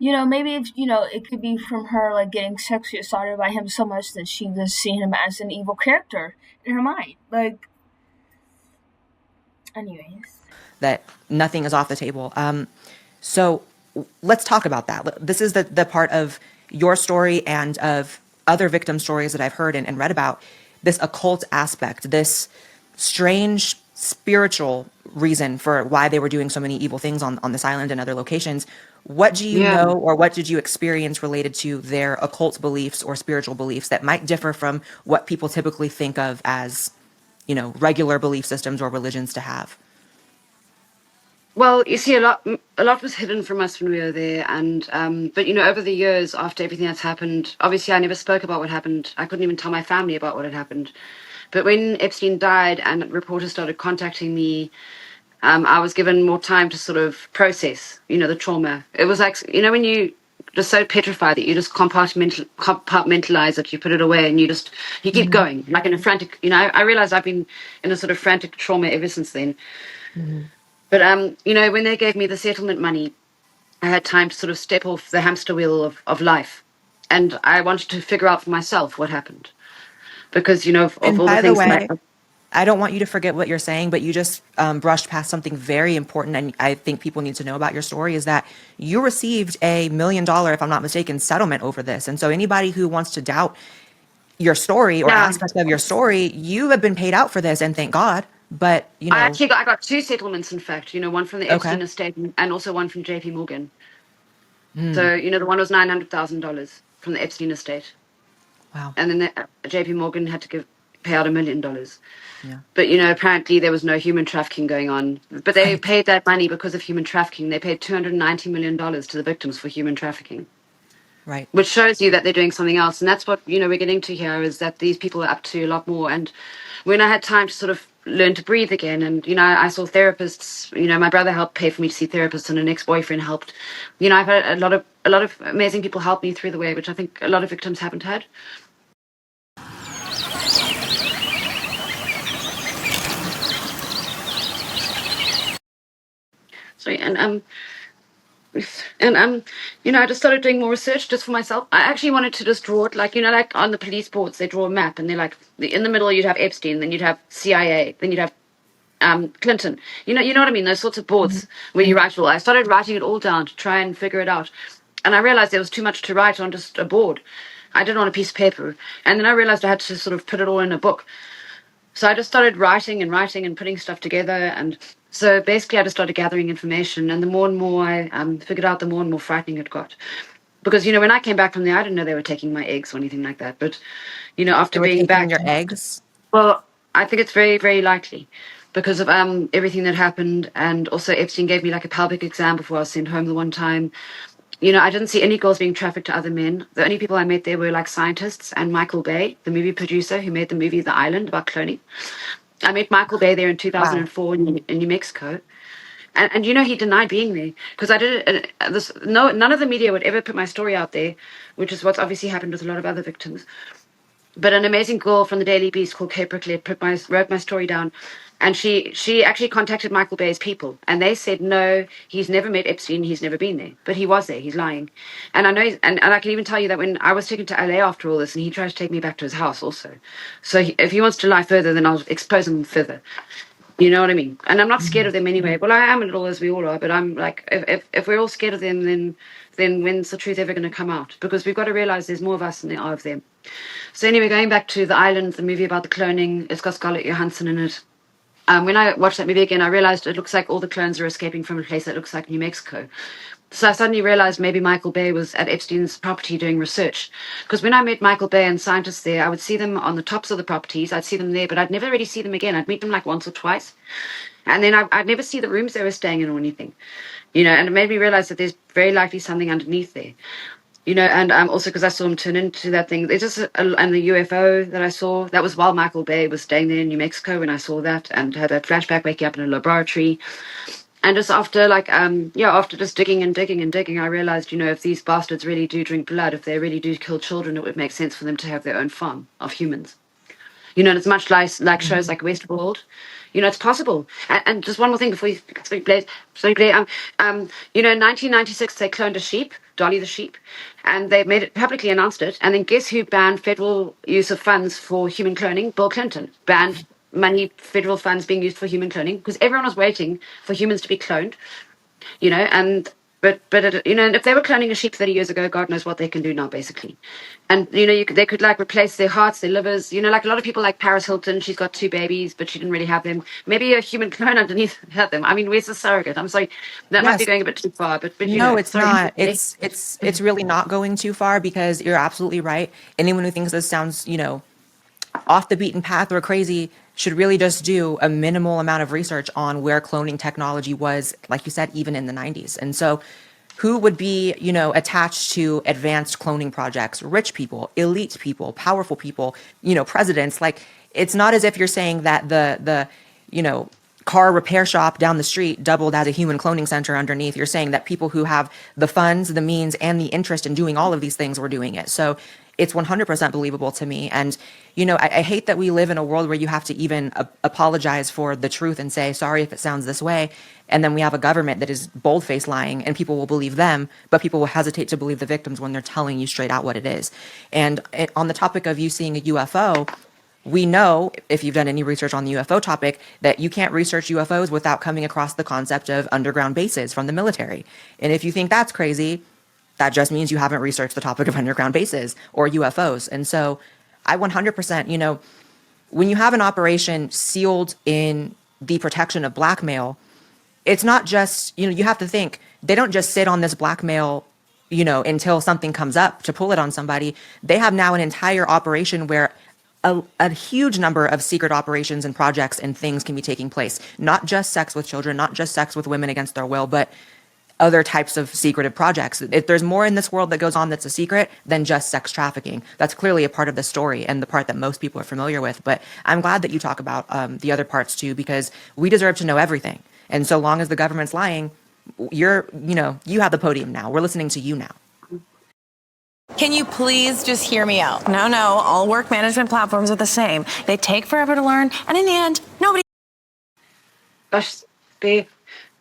Maybe if, it could be from her, like, getting sexually assaulted by him so much that she just seen him as an evil character in her mind. Like, anyways. That nothing is off the table. So let's talk about that. This is the part of your story and of other victim stories that I've heard and read about, this occult aspect, this strange spiritual reason for why they were doing so many evil things on this island and other locations. What do you know, or what did you experience related to their occult beliefs or spiritual beliefs that might differ from what people typically think of as, regular belief systems or religions to have? Well, you see, a lot was hidden from us when we were there, and but over the years, after everything that's happened, obviously I never spoke about what happened. I couldn't even tell my family about what had happened. But when Epstein died and reporters started contacting me, I was given more time to sort of process, the trauma. It was like, when you just so petrified that you just compartmentalize it, you put it away, and you keep going like in a frantic. I realize I've been in a sort of frantic trauma ever since then. But when they gave me the settlement money, I had time to sort of step off the hamster wheel of life, and I wanted to figure out for myself what happened, because of And all the by the things way, that I don't want you to forget what you're saying, but you just brushed past something very important, and I think people need to know about your story is that you received $1 million, if I'm not mistaken, settlement over this. And so anybody who wants to doubt your story or yeah. aspect of your story, you have been paid out for this, and thank God. But, I got two settlements, in fact. One from the okay. Epstein estate and also one from JP Morgan. So the one was $900,000 from the Epstein estate, Wow. and then JP Morgan had to pay out $1 million. Yeah. But apparently there was no human trafficking going on. But they Right. paid that money because of human trafficking. They paid $290 million to the victims for human trafficking, Right. which shows you that they're doing something else. And that's what we're getting to here, is that these people are up to a lot more. And when I had time to sort of learn to breathe again, and I saw therapists. My brother helped pay for me to see therapists, and an ex-boyfriend helped. I've had a lot of amazing people help me through the way, which I think a lot of victims haven't had. Sorry, and I just started doing more research just for myself. I actually wanted to just draw it like on the police boards, they draw a map, and they're like, in the middle you'd have Epstein, then you'd have CIA, then you'd have Clinton. You know what I mean? Those sorts of boards where you write it all. I started writing it all down to try and figure it out, and I realized there was too much to write on just a board. I did it on a piece of paper, and then I realized I had to sort of put it all in a book. So I just started writing and putting stuff together. And so basically, I just started gathering information. And the more and more I figured out, the more and more frightening it got. Because, when I came back from there, I didn't know they were taking my eggs or anything like that. But, They after were being taking back, your eggs. well, I think it's very, very likely because of everything that happened. And also, Epstein gave me like a pelvic exam before I was sent home the one time. I didn't see any girls being trafficked to other men. The only people I met there were like scientists and Michael Bay, the movie producer who made the movie The Island about cloning. I met Michael Bay there in Wow. 2004 in New Mexico. And he denied being there because I did it. None of the media would ever put my story out there, which is what's obviously happened with a lot of other victims. But an amazing girl from the Daily Beast called Kate Bricklett wrote my story down, and she actually contacted Michael Bay's people, and they said no, he's never met Epstein, he's never been there, but he was there, he's lying. And I know, and I can even tell you that when I was taken to LA after all this, and he tried to take me back to his house also. So if he wants to lie further, then I'll expose him further. You know what I mean? And I'm not scared of them anyway. Well, I am a little, as we all are, but I'm like, if we're all scared of them, then when's the truth ever going to come out? Because we've got to realize there's more of us than there are of them. So anyway, going back to The Island, the movie about the cloning, it's got Scarlett Johansson in it. When I watched that movie again, I realized it looks like all the clones are escaping from a place that looks like New Mexico. So I suddenly realized maybe Michael Bay was at Epstein's property doing research. Because when I met Michael Bay and scientists there, I would see them on the tops of the properties. I'd see them there, but I'd never really see them again. I'd meet them like once or twice. And then I'd never see the rooms they were staying in or anything. And it made me realize that there's very likely something underneath there. And also because I saw him turn into that thing. There's just and the UFO that I saw, that was while Michael Bay was staying there in New Mexico when I saw that and had a flashback waking up in a laboratory. And just after after just digging and digging and digging, I realized, if these bastards really do drink blood, if they really do kill children, it would make sense for them to have their own farm of humans. And it's much like shows like Westworld. It's possible. And just one more thing before you Blaze. In 1996 they cloned a sheep, Dolly the sheep, and they made it publicly announced it. And then guess who banned federal use of funds for human cloning? Bill Clinton banned federal funds being used for human cloning because everyone was waiting for humans to be cloned. And if they were cloning a sheep 30 years ago, God knows what they can do now, basically. And they could like replace their hearts, their livers. Like a lot of people, like Paris Hilton, she's got 2 babies, but she didn't really have them. Maybe a human clone underneath had them. I mean, where's the surrogate? I'm sorry, that might be Yes. going a bit too far, but No, it's sorry. not. It's really not going too far because you're absolutely right. Anyone who thinks this sounds, off the beaten path or crazy should really just do a minimal amount of research on where cloning technology was, like you said, even in the 90s. And so who would be, attached to advanced cloning projects? Rich people, elite people, powerful people, presidents. Like, it's not as if you're saying that the car repair shop down the street doubled as a human cloning center underneath. You're saying that people who have the funds, the means, and the interest in doing all of these things were doing it. So it's 100% believable to me. And, I hate that we live in a world where you have to even apologize for the truth and say, sorry if it sounds this way. And then we have a government that is bold-faced lying, and people will believe them, but people will hesitate to believe the victims when they're telling you straight out what it is. And on the topic of you seeing a UFO, we know, if you've done any research on the UFO topic, that you can't research UFOs without coming across the concept of underground bases from the military. And if you think that's crazy, that just means you haven't researched the topic of underground bases or UFOs. And so I 100%, when you have an operation sealed in the protection of blackmail, it's not just, you have to think, they don't just sit on this blackmail, until something comes up to pull it on somebody. They have now an entire operation where a huge number of secret operations and projects and things can be taking place. Not just sex with children, not just sex with women against their will, but other types of secretive projects. If there's more in this world that goes on that's a secret than just sex trafficking, that's clearly a part of the story and the part that most people are familiar with. But I'm glad that you talk about the other parts too, because we deserve to know everything. And so long as the government's lying, you have the podium now. We're listening to you now. Can you please just hear me out? No, all work management platforms are the same. They take forever to learn, and in the end, nobody... Gosh,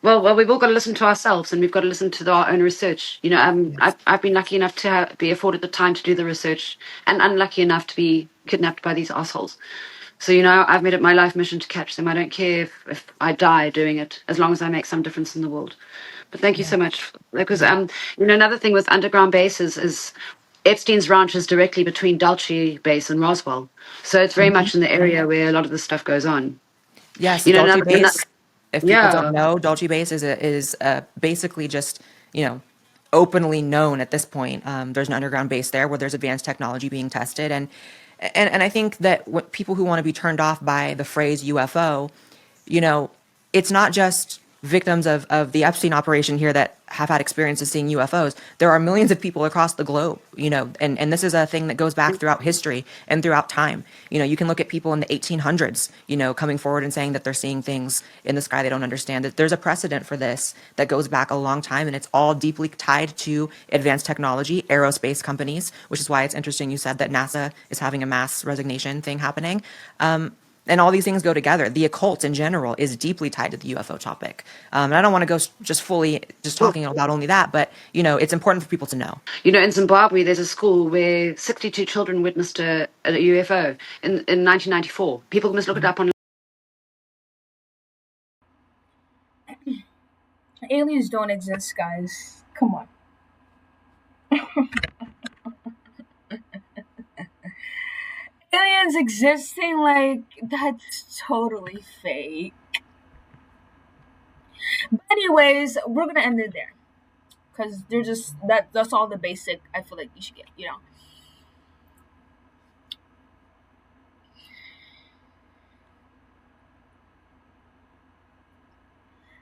well, we've all got to listen to ourselves, and we've got to listen to our own research. I've been lucky enough to be afforded the time to do the research, and unlucky enough to be kidnapped by these assholes. So, I've made it my life mission to catch them. I don't care if I die doing it, as long as I make some difference in the world. But thank you so much. Because, another thing with underground bases is Epstein's ranch is directly between Dulce Base and Roswell. So it's very much in the area where a lot of this stuff goes on. Yes, Dulce Base. If people Yeah. don't know, Dulce Base is basically just, openly known at this point. There's an underground base there where there's advanced technology being tested. And I think that what people who want to be turned off by the phrase UFO, it's not just victims of the Epstein operation here that have had experiences seeing UFOs. There are millions of people across the globe, and this is a thing that goes back throughout history and throughout time. You can look at people in the 1800s, coming forward and saying that they're seeing things in the sky they don't understand. That there's a precedent for this that goes back a long time, and it's all deeply tied to advanced technology, aerospace companies, which is why it's interesting you said that NASA is having a mass resignation thing happening. And all these things go together. The occult in general is deeply tied to the UFO topic. And I don't want to go just talking about only that, but, it's important for people to know. In Zimbabwe, there's a school where 62 children witnessed a UFO in 1994. People must look it up on. Aliens don't exist, guys. Come on. Aliens existing, that's totally fake. But anyways, we're gonna end it there. Because they're just, that's all the basic I feel like you should get,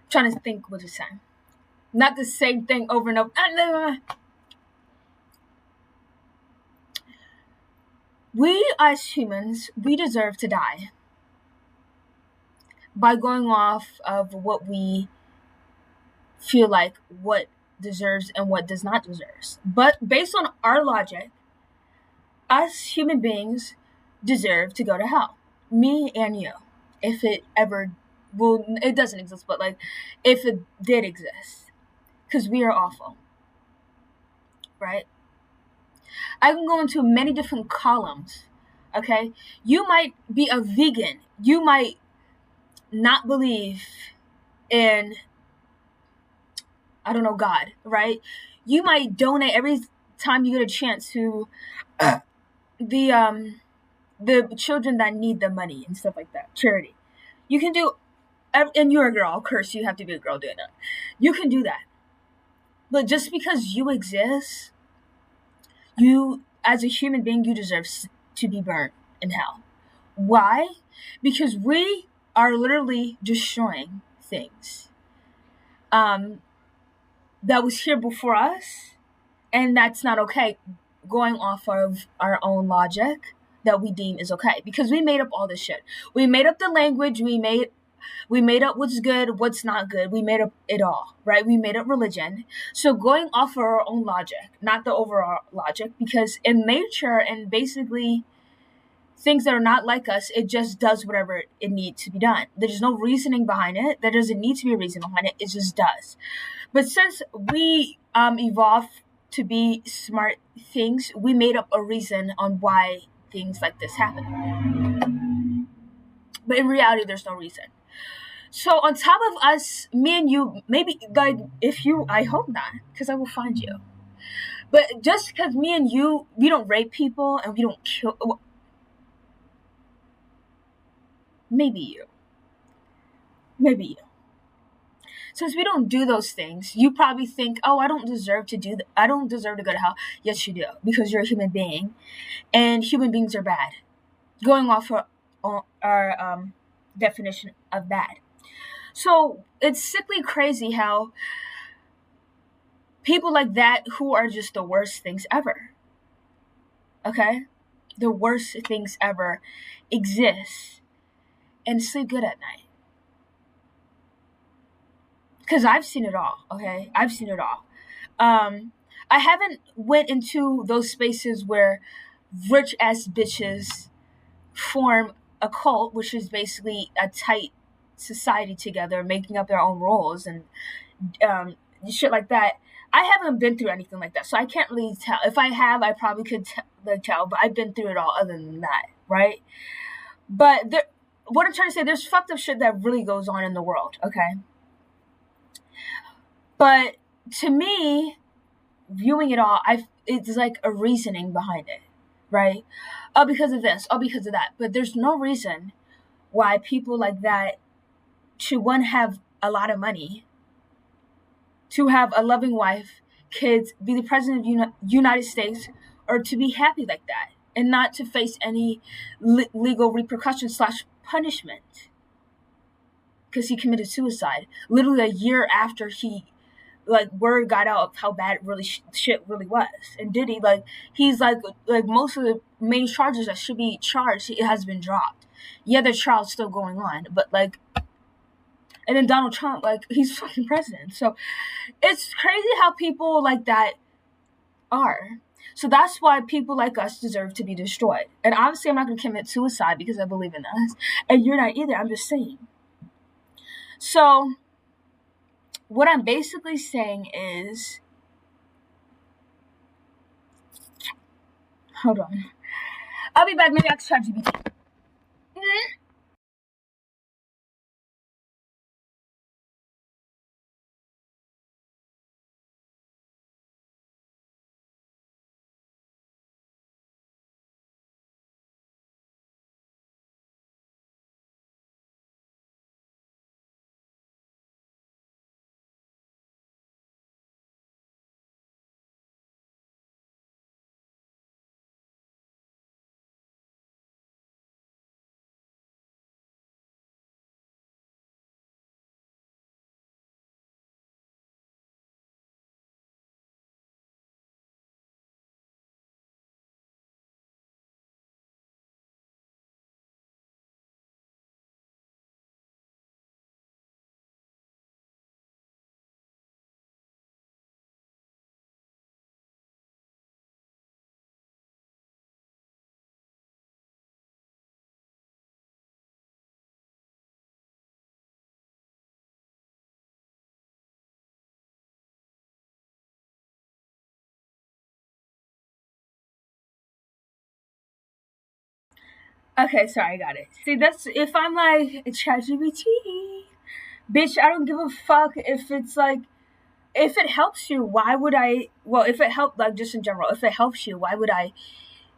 Trying to think what to say. Not the same thing over and over. We as humans, we deserve to die by going off of what we feel like what deserves and what does not deserve. But based on our logic, us human beings deserve to go to hell. Me and you. If it ever, well, it doesn't exist, but if it did exist. Because we are awful. Right? I can go into many different columns. Okay? You might be a vegan. You might not believe in, I don't know, God, right? You might donate every time you get a chance to the children that need the money and stuff like that. Charity. You can do, and you're a girl, of course you have to be a girl doing that. You can do that. But just because you exist, you, as a human being, you deserve to be burned in hell. Why? Because we are literally destroying things that was here before us, and that's not okay, going off of our own logic that we deem is okay, because we made up all this shit. We made up the language, we made We made up what's good, what's not good. We made up it all, right? We made up religion. So going off of our own logic, not the overall logic, because in nature and basically things that are not like us, it just does whatever it needs to be done. There's no reasoning behind it. There doesn't need to be a reason behind it. It just does. But since we evolved to be smart things, we made up a reason on why things like this happen. But in reality, there's no reason. So on top of us, me and you, maybe like if you, I hope not, because I will find you. But just because me and you, we don't rape people and we don't kill. Maybe you. Maybe you. Since we don't do those things, you probably think, oh, I don't deserve to do that. I don't deserve to go to hell. Yes, you do, because you're a human being, and human beings are bad. Going off our definition of bad. So it's simply crazy how people like that, who are just the worst things ever, okay? The worst things ever exist and sleep good at night. Because I've seen it all, okay? I've seen it all. I haven't went into those spaces where rich ass bitches form a cult, which is basically a tight society together, making up their own roles and shit like that. I haven't been through anything like that, so I can't really tell. If I have, I probably could tell, but I've been through it all other than that, right? But what I'm trying to say, there's fucked up shit that really goes on in the world, okay? But to me, viewing it all, it's like a reasoning behind it, right? Oh, because of this, oh, because of that. But there's no reason why people like that to, one, have a lot of money, to have a loving wife, kids, be the president of the United States, or to be happy like that and not to face any legal repercussions / punishment because he committed suicide literally a year after he, like, word got out of how bad really shit really was. And Diddy, like, he's like most of the main charges that should be charged, it has been dropped. Yeah, the trial's still going on, but like, and then Donald Trump, like, he's fucking president. So it's crazy how people like that are. So that's why people like us deserve to be destroyed. And obviously I'm not going to commit suicide because I believe in us. And you're not either. I'm just saying. So what I'm basically saying is, hold on. I'll be back. Maybe I'll try GPT. Okay, sorry, I got it. See, that's if I'm like ChatGPT, bitch. I don't give a fuck if it's like, if it helps you. Why would I? Well, if it helped, like, just in general, if it helps you, why would I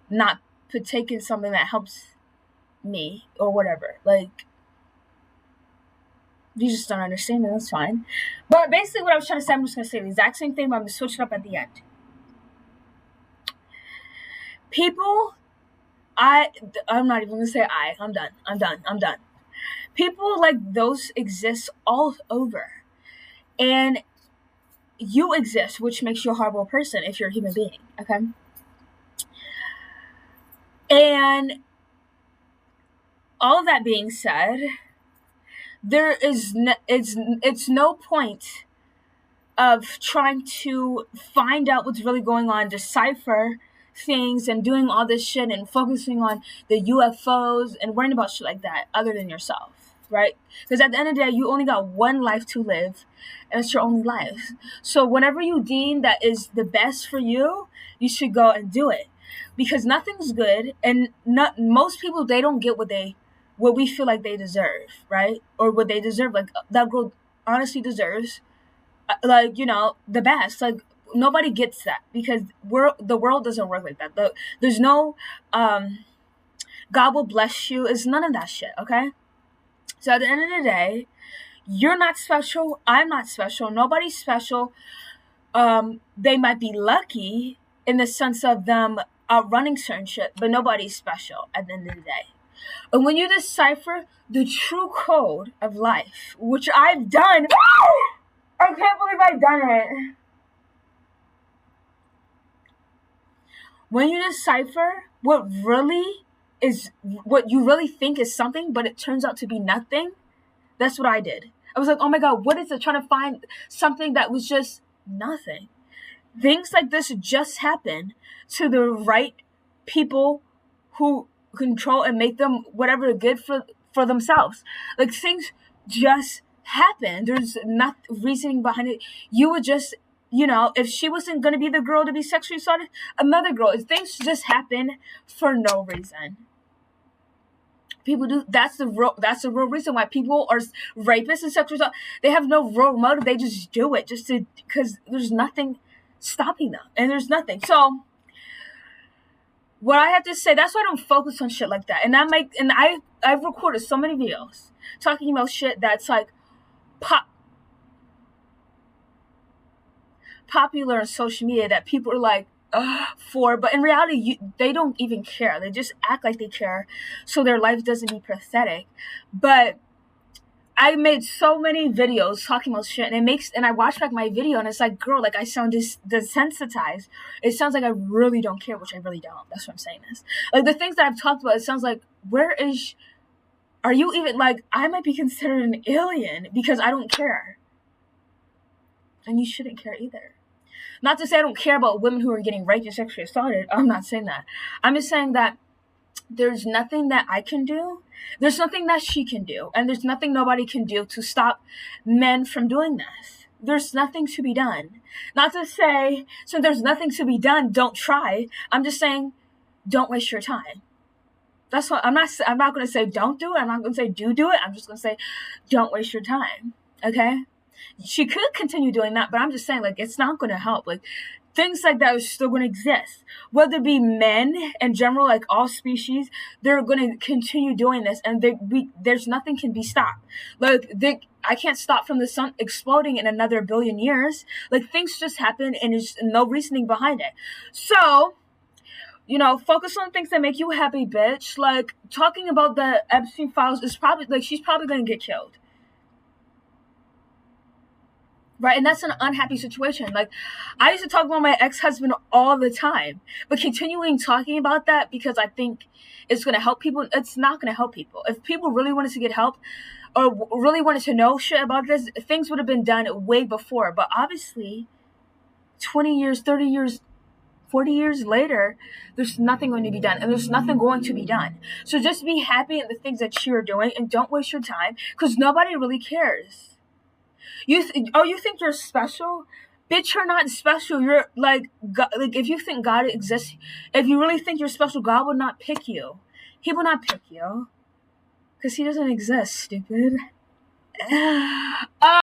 not partake in something that helps me or whatever? Like, you just don't understand it. That's fine. But basically, what I was trying to say, I'm just gonna say the exact same thing, but I'm gonna switch it up at the end. People, I'm not even gonna say I'm done. People like those exist all over, and you exist, which makes you a horrible person if you're a human being. Okay, and all of that being said, it's no point of trying to find out what's really going on, decipher things, and doing all this shit and focusing on the UFOs and worrying about shit like that other than yourself, right? Because at the end of the day, you only got one life to live, and it's your only life. So whatever you deem that is the best for you, you should go and do it, because nothing's good, and not most people, they don't get what we feel like they deserve, right? Or what they deserve, like that girl honestly deserves, like, the best. Like, nobody gets that, because the world doesn't work like that. There's no God will bless you. It's none of that shit, okay? So at the end of the day, you're not special, I'm not special, nobody's special. They might be lucky in the sense of them outrunning certain shit, but nobody's special at the end of the day. And when you decipher the true code of life, which I've done, I can't believe I've done it. When you decipher what you really think is something, but it turns out to be nothing, that's what I did. I was like, oh my God, what is it? Trying to find something that was just nothing. Things like this just happen to the right people who control and make them whatever good for themselves. Like, things just happen. There's not reasoning behind it. You would just, if she wasn't going to be the girl to be sexually assaulted, another girl. Things just happen for no reason. People do. That's the real reason why people are rapists and sexual assault. They have no real motive. They just do it because there's nothing stopping them, and there's nothing. So what I have to say, that's why I don't focus on shit like that. And I've recorded so many videos talking about shit that's like popular on social media that people are like for, but in reality, they don't even care. They just act like they care, so their life doesn't be pathetic. But I made so many videos talking about shit, and I watch back my video, and it's like, girl, like, I sound desensitized. It sounds like I really don't care, which I really don't. That's what I'm saying is, like, the things that I've talked about, it sounds like, are you even, like, I might be considered an alien because I don't care. And you shouldn't care either. Not to say I don't care about women who are getting raped and sexually assaulted. I'm not saying that. I'm just saying that there's nothing that I can do. There's nothing that she can do. And there's nothing nobody can do to stop men from doing this. There's nothing to be done. Not to say, so there's nothing to be done, don't try. I'm just saying, don't waste your time. That's what I'm not going to say don't do it. I'm not going to say do it. I'm just going to say don't waste your time. Okay? She could continue doing that, but I'm just saying, like, it's not going to help. Like, things like that are still going to exist. Whether it be men in general, like all species, they're going to continue doing this, and there's nothing can be stopped. Like, I can't stop from the sun exploding in another billion years. Like, things just happen, and there's no reasoning behind it. So, focus on things that make you happy, bitch. Like, talking about the Epstein files is probably, like, she's probably going to get killed. Right, and that's an unhappy situation. Like, I used to talk about my ex-husband all the time, but continuing talking about that because I think it's going to help people, it's not going to help people. If people really wanted to get help or really wanted to know shit about this, things would have been done way before. But obviously, 20 years, 30 years, 40 years later, there's nothing going to be done, and there's nothing going to be done. So just be happy in the things that you're doing, and don't waste your time, because nobody really cares. You think you're special? Bitch, you're not special. You're like, God, like, if you think God exists, if you really think you're special, God would not pick you. He will not pick you. Because he doesn't exist, stupid.